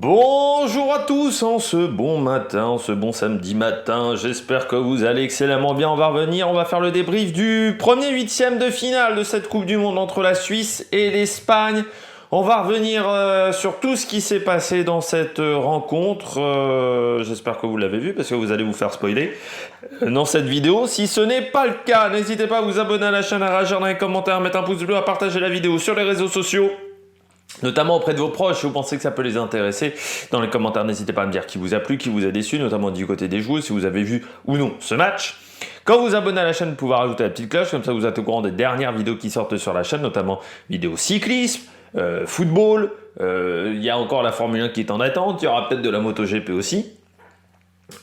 Bonjour à tous en ce bon matin, ce bon samedi matin, j'espère que vous allez excellemment bien. On va faire le débrief du premier huitième de finale de cette Coupe du Monde entre la Suisse et l'Espagne. On va revenir sur tout ce qui s'est passé dans cette rencontre. J'espère que vous l'avez vu parce que vous allez vous faire spoiler dans cette vidéo. Si ce n'est pas le cas, n'hésitez pas à vous abonner à la chaîne, à réagir dans les commentaires, à mettre un pouce bleu, à partager la vidéo sur les réseaux sociaux. Notamment auprès de vos proches, si vous pensez que ça peut les intéresser. Dans les commentaires, n'hésitez pas à me dire qui vous a plu, qui vous a déçu, notamment du côté des joueurs, si vous avez vu ou non ce match. Quand vous vous abonnez à la chaîne, vous pouvez rajouter la petite cloche, comme ça vous êtes au courant des dernières vidéos qui sortent sur la chaîne, notamment vidéos cyclisme, football, il y a encore la Formule 1 qui est en attente, il y aura peut-être de la MotoGP aussi.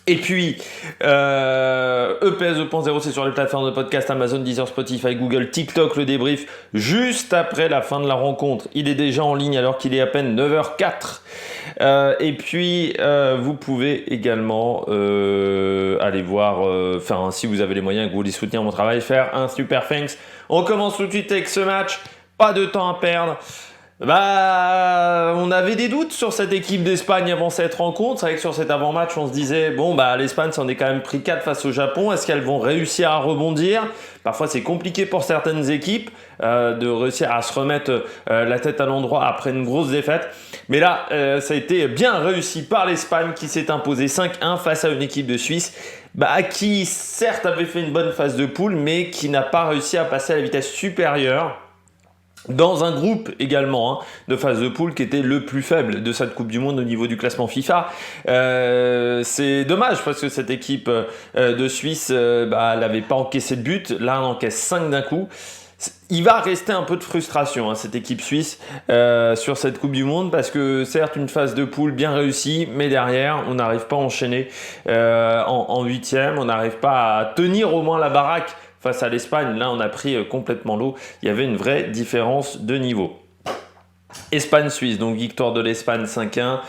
Et puis, EPS 2.0, c'est sur les plateformes de podcast Amazon, Deezer, Spotify, Google, TikTok, le débrief, juste après la fin de la rencontre. Il est déjà en ligne alors qu'il est à peine 9h04. Et puis, vous pouvez également aller voir, si vous avez les moyens et que vous voulez soutenir mon travail, faire un super thanks. On commence tout de suite avec ce match, pas de temps à perdre. On avait des doutes sur cette équipe d'Espagne avant cette rencontre. C'est vrai que sur cet avant-match, on se disait, l'Espagne s'en est quand même pris 4 face au Japon. Est-ce qu'elles vont réussir à rebondir? Parfois, c'est compliqué pour certaines équipes de réussir à se remettre la tête à l'endroit après une grosse défaite. Mais là, ça a été bien réussi par l'Espagne qui s'est imposée 5-1 face à une équipe de Suisse qui, certes, avait fait une bonne phase de poule, mais qui n'a pas réussi à passer à la vitesse supérieure. Dans un groupe également de phase de poule qui était le plus faible de cette Coupe du Monde au niveau du classement FIFA. C'est dommage parce que cette équipe de Suisse elle n'avait pas encaissé de but. Là, on encaisse 5 d'un coup. Il va rester un peu de frustration cette équipe suisse sur cette Coupe du Monde parce que certes une phase de poule bien réussie, mais derrière on n'arrive pas à enchaîner en huitième, on n'arrive pas à tenir au moins la baraque. Face à l'Espagne, là on a pris complètement l'eau, il y avait une vraie différence de niveau. Espagne-Suisse, donc victoire de l'Espagne 5-1.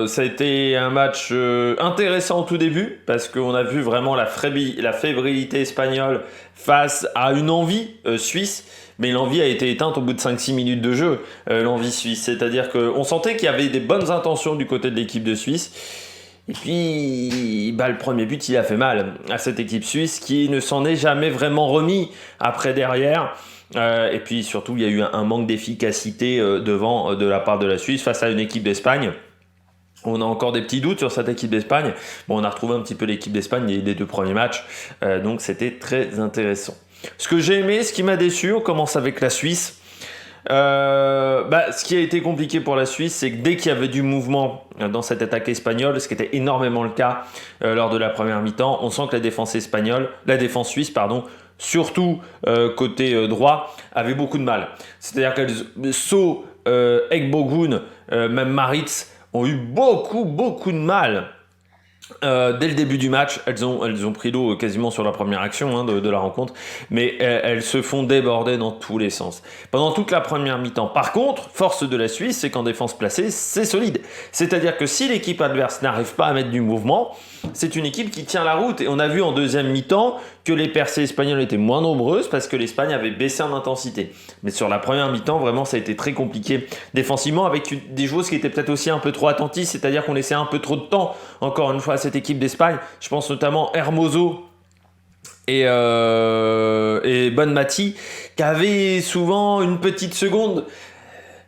Ça a été un match intéressant au tout début parce qu'on a vu vraiment la fébrilité espagnole face à une envie suisse. Mais l'envie a été éteinte au bout de 5-6 minutes de jeu, l'envie suisse. C'est-à-dire qu'on sentait qu'il y avait des bonnes intentions du côté de l'équipe de Suisse. Et puis, le premier but, il a fait mal à cette équipe suisse qui ne s'en est jamais vraiment remis après derrière. Et puis surtout, il y a eu un manque d'efficacité devant de la part de la Suisse face à une équipe d'Espagne. On a encore des petits doutes sur cette équipe d'Espagne. On a retrouvé un petit peu l'équipe d'Espagne des 2 premiers matchs. Donc c'était très intéressant. Ce que j'ai aimé, ce qui m'a déçu, on commence avec la Suisse. Ce qui a été compliqué pour la Suisse, c'est que dès qu'il y avait du mouvement dans cette attaque espagnole, ce qui était énormément le cas lors de la première mi-temps, on sent que la défense suisse, surtout côté droit, avait beaucoup de mal. C'est-à-dire que So, Ekbogun, même Maritz ont eu beaucoup de mal. Dès le début du match, elles ont pris l'eau quasiment sur la première action de la rencontre, mais elles se font déborder dans tous les sens. Pendant toute la première mi-temps. Par contre, force de la Suisse, c'est qu'en défense placée, c'est solide. C'est-à-dire que si l'équipe adverse n'arrive pas à mettre du mouvement, c'est une équipe qui tient la route. Et on a vu en deuxième mi-temps que les percées espagnoles étaient moins nombreuses parce que l'Espagne avait baissé en intensité. Mais sur la première mi-temps, vraiment, ça a été très compliqué défensivement avec des joueuses qui étaient peut-être aussi un peu trop attentistes, c'est-à-dire qu'on laissait un peu trop de temps, encore une fois, à cette équipe d'Espagne. Je pense notamment Hermoso et Bonmati qui avaient souvent une petite seconde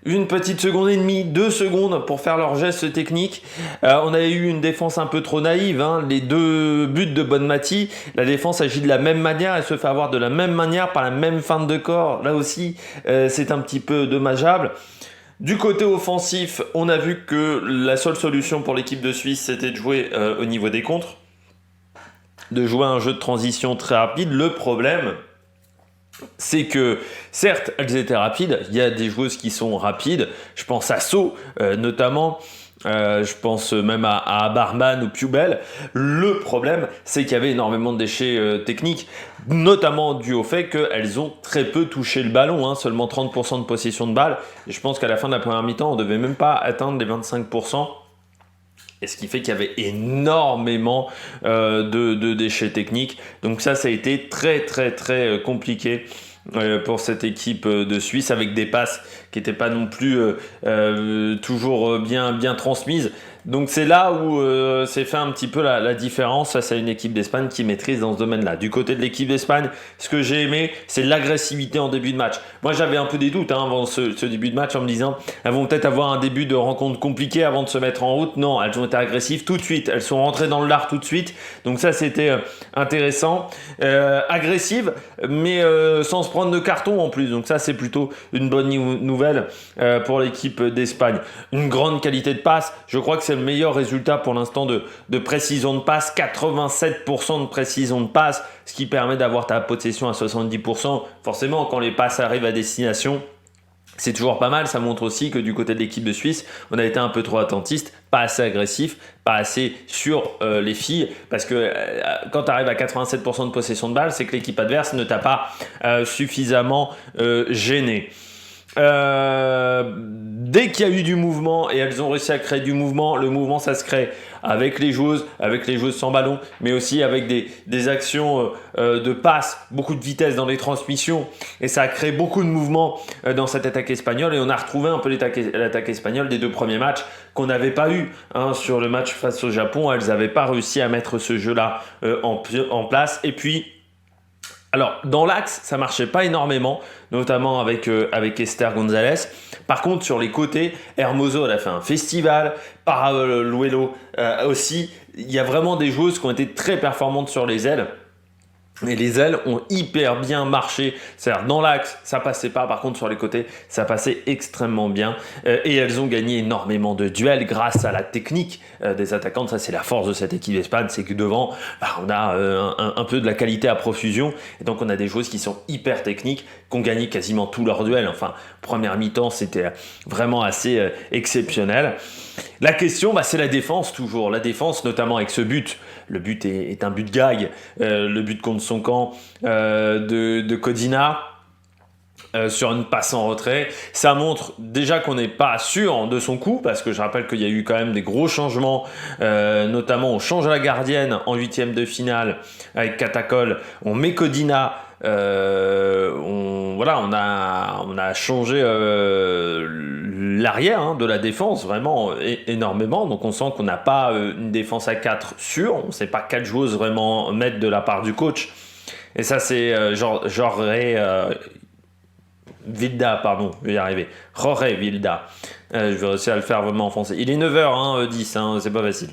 et demie, 2 secondes pour faire leurs gestes techniques. On avait eu une défense un peu trop naïve. Les 2 buts de Bonmati, la défense agit de la même manière, elle se fait avoir de la même manière par la même feinte de corps. Là aussi, c'est un petit peu dommageable. Du côté offensif, on a vu que la seule solution pour l'équipe de Suisse, c'était de jouer au niveau des contres, de jouer un jeu de transition très rapide. Le problème, c'est que, certes, elles étaient rapides. Il y a des joueuses qui sont rapides. Je pense à So, notamment. Je pense même à Barman ou Pubel. Le problème, c'est qu'il y avait énormément de déchets techniques, notamment dû au fait qu'elles ont très peu touché le ballon, seulement 30% de possession de balle. Et je pense qu'à la fin de la première mi-temps, on ne devait même pas atteindre les 25%. Et ce qui fait qu'il y avait énormément de déchets techniques. Donc ça a été très compliqué pour cette équipe de Suisse, avec des passes qui n'étaient pas non plus toujours bien transmises. Donc c'est là où c'est fait un petit peu la différence face à une équipe d'Espagne qui maîtrise dans ce domaine-là. Du côté de l'équipe d'Espagne, ce que j'ai aimé, c'est l'agressivité en début de match. Moi j'avais un peu des doutes avant ce début de match en me disant elles vont peut-être avoir un début de rencontre compliqué avant de se mettre en route. Non, elles ont été agressives tout de suite, elles sont rentrées dans le lard tout de suite. Donc ça c'était intéressant. Agressive, mais sans se prendre de carton en plus. Donc ça c'est plutôt une bonne nouvelle pour l'équipe d'Espagne. Une grande qualité de passe, je crois que c'est le meilleur résultat pour l'instant de précision de passe, 87% de précision de passe, ce qui permet d'avoir ta possession à 70%. Forcément, quand les passes arrivent à destination, c'est toujours pas mal. Ça montre aussi que du côté de l'équipe de Suisse, on a été un peu trop attentiste, pas assez agressif, pas assez sur les filles, parce que quand tu arrives à 87% de possession de balle, c'est que l'équipe adverse ne t'a pas suffisamment gêné. Dès qu'il y a eu du mouvement et elles ont réussi à créer du mouvement, le mouvement ça se crée avec les joueuses sans ballon, mais aussi avec des actions de passe, beaucoup de vitesse dans les transmissions, et ça a créé beaucoup de mouvement dans cette attaque espagnole, et on a retrouvé un peu l'attaque espagnole des 2 premiers matchs qu'on n'avait pas eu sur le match face au Japon. Elles n'avaient pas réussi à mettre ce jeu-là en place, et puis alors, dans l'axe, ça marchait pas énormément, notamment avec Esther Gonzalez. Par contre, sur les côtés, Hermoso, elle a fait un festival, Paraluelo aussi. Il y a vraiment des joueuses qui ont été très performantes sur les ailes. Et les ailes ont hyper bien marché. C'est-à-dire, dans l'axe, ça passait pas. Par contre, sur les côtés, ça passait extrêmement bien. Et elles ont gagné énormément de duels grâce à la technique des attaquantes. Ça, c'est la force de cette équipe d'Espagne. C'est que devant, on a un peu de la qualité à profusion. Et donc, on a des joueuses qui sont hyper techniques, qui ont gagné quasiment tous leurs duels. Enfin, première mi-temps, c'était vraiment assez exceptionnel. La question, c'est la défense toujours. La défense, notamment avec ce but. Le but est un but gag. Le but contre son camp de Codina sur une passe en retrait. Ça montre déjà qu'on n'est pas sûr de son coup, parce que je rappelle qu'il y a eu quand même des gros changements, notamment on change la gardienne en 8e de finale avec Catacol, on met Codina. On a changé l'arrière de la défense vraiment énormément, donc on sent qu'on n'a pas une défense à 4 sûre, on ne sait pas 4 joueuses vraiment mettre de la part du coach, et ça c'est Vilda, pardon, je vais y arriver. Jorge Vilda. Je vais réussir à le faire vraiment en français. Il est 9h10, c'est pas facile.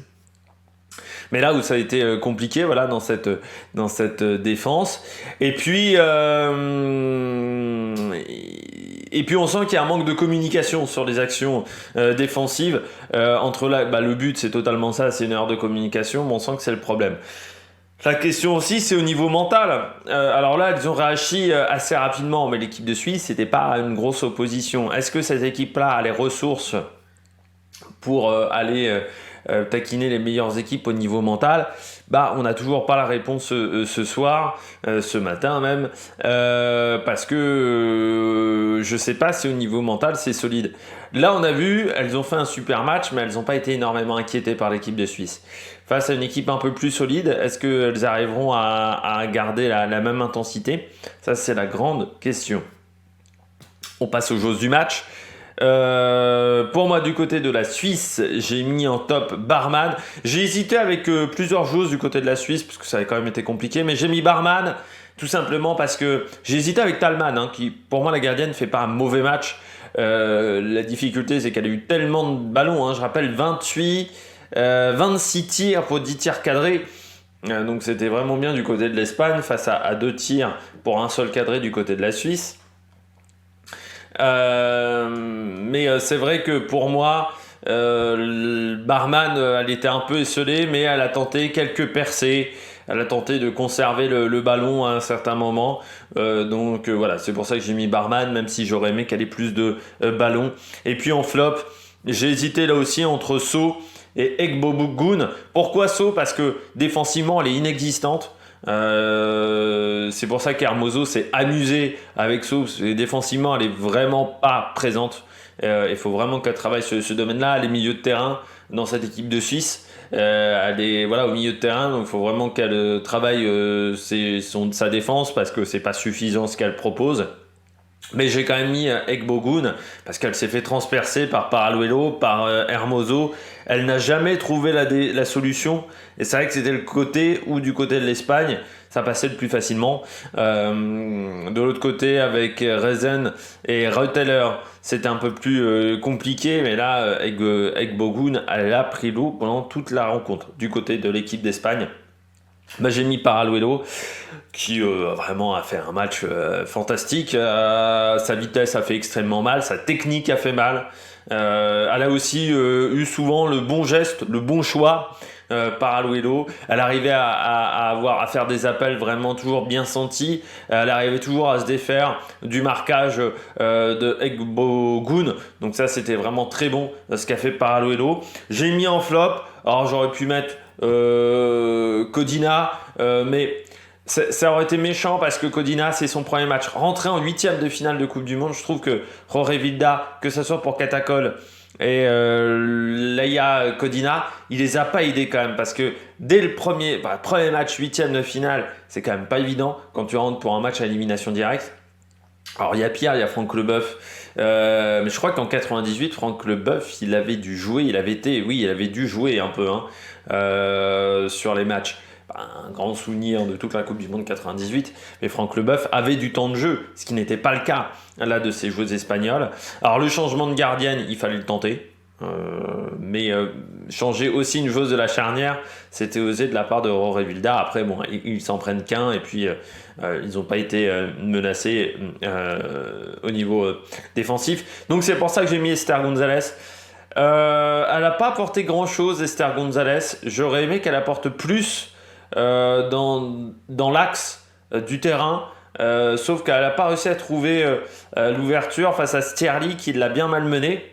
Mais là où ça a été compliqué, voilà, dans cette défense. Et puis on sent qu'il y a un manque de communication sur les actions défensives. Entre là, le but, c'est totalement ça, c'est une erreur de communication, mais on sent que c'est le problème. La question aussi, c'est au niveau mental. Alors là, elles ont réagi assez rapidement, mais l'équipe de Suisse, c'était pas une grosse opposition. Est-ce que cette équipe-là a les ressources pour aller taquiner les meilleures équipes au niveau mental? On n'a toujours pas la réponse ce soir, ce matin même, parce que je sais pas si au niveau mental c'est solide. Là, on a vu, elles ont fait un super match, mais elles n'ont pas été énormément inquiétées par l'équipe de Suisse. Face à une équipe un peu plus solide, est-ce qu'elles arriveront à garder la même intensité? Ça, c'est la grande question. On passe aux choses du match. Pour moi, du côté de la Suisse, j'ai mis en top Barman. J'ai hésité avec plusieurs joueuses du côté de la Suisse, parce que ça avait quand même été compliqué, mais j'ai mis Barman tout simplement parce que j'ai hésité avec Thalmann, qui pour moi la gardienne fait pas un mauvais match. La difficulté, c'est qu'elle a eu tellement de ballons, je rappelle 26 tirs pour 10 tirs cadrés, donc c'était vraiment bien du côté de l'Espagne face à 2 tirs pour un seul cadré du côté de la Suisse. Mais c'est vrai que pour moi, Barman, elle était un peu esselée, mais elle a tenté quelques percées. Elle a tenté de conserver le ballon à un certain moment. Donc voilà, c'est pour ça que j'ai mis Barman, même si j'aurais aimé qu'elle ait plus de ballons. Et puis en flop, j'ai hésité là aussi entre So et Egbogun. Pourquoi So? Parce que défensivement, elle est inexistante. C'est pour ça qu'Hermoso s'est amusé avec So, parce que défensivement, elle est vraiment pas présente. Il faut vraiment qu'elle travaille ce domaine-là. Les milieux de terrain dans cette équipe de Suisse, elle est au milieu de terrain, donc il faut vraiment qu'elle travaille sa défense parce que c'est pas suffisant ce qu'elle propose. Mais j'ai quand même mis Egbogun parce qu'elle s'est fait transpercer par Paraluelo, par Hermoso. Elle n'a jamais trouvé la solution. Et c'est vrai que c'était le côté où du côté de l'Espagne, ça passait le plus facilement. De l'autre côté, avec Rezen et Reuteler, c'était un peu plus compliqué. Mais là, Egbogun, elle a pris l'eau pendant toute la rencontre du côté de l'équipe d'Espagne. J'ai mis Paraluelo qui vraiment a fait un match fantastique. Sa vitesse a fait extrêmement mal, sa technique a fait mal. Elle a aussi eu souvent le bon geste, le bon choix. Paraluelo, elle arrivait à faire des appels vraiment toujours bien sentis. Elle arrivait toujours à se défaire du marquage de Egbogun. Donc ça, c'était vraiment très bon ce qu'a fait Paraluelo. J'ai mis en flop. Alors j'aurais pu mettre Codina, mais ça aurait été méchant parce que Codina, c'est son premier match. Rentrer en 8e de finale de Coupe du Monde, je trouve que Jorge Vilda, que ce soit pour Catacol et Leia Codina, il les a pas aidés quand même parce que dès le premier match 8e de finale, c'est quand même pas évident quand tu rentres pour un match à élimination directe. Alors il y a Pierre, il y a Franck Leboeuf, mais je crois qu'en 98, Franck Leboeuf, il avait dû jouer un peu sur les matchs. Un grand souvenir de toute la Coupe du Monde 98, mais Franck Leboeuf avait du temps de jeu, ce qui n'était pas le cas là de ces joueuses espagnoles. Alors le changement de gardienne, il fallait le tenter. Mais changer aussi une joueuse de la charnière, c'était osé de la part de Jorge Vilda. Après, bon, ils s'en prennent qu'un et puis ils n'ont pas été menacés au niveau défensif. Donc c'est pour ça que j'ai mis Esther Gonzalez. Elle n'a pas apporté grand chose, Esther Gonzalez. J'aurais aimé qu'elle apporte plus dans l'axe du terrain. Sauf qu'elle n'a pas réussi à trouver l'ouverture face à Stierli qui l'a bien malmenée.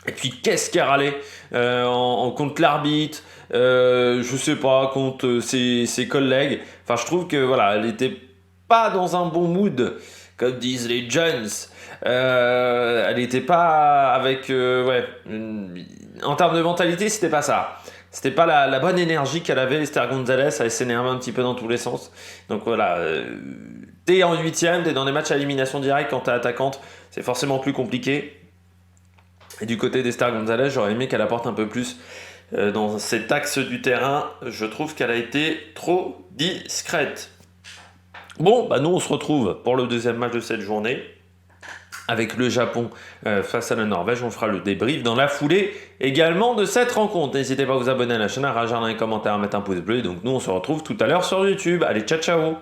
Et puis qu'est-ce qu'elle râlait contre l'arbitre, je sais pas, contre ses collègues. Enfin, je trouve que voilà, elle n'était pas dans un bon mood, comme disent les Jones. Elle n'était pas avec en termes de mentalité, c'était pas ça. C'était pas la bonne énergie qu'elle avait, Esther Gonzalez. Elle s'énervait un petit peu dans tous les sens. Donc voilà, t'es en 8e, t'es dans des matchs à élimination directe quand t'es attaquante, c'est forcément plus compliqué. Et du côté d'Esther Gonzalez, j'aurais aimé qu'elle apporte un peu plus dans cet axe du terrain. Je trouve qu'elle a été trop discrète. Bon, nous on se retrouve pour le deuxième match de cette journée avec le Japon face à la Norvège. On fera le débrief dans la foulée également de cette rencontre. N'hésitez pas à vous abonner à la chaîne, à réagir dans les commentaires, à mettre un pouce bleu. Donc nous on se retrouve tout à l'heure sur YouTube. Allez, ciao ciao.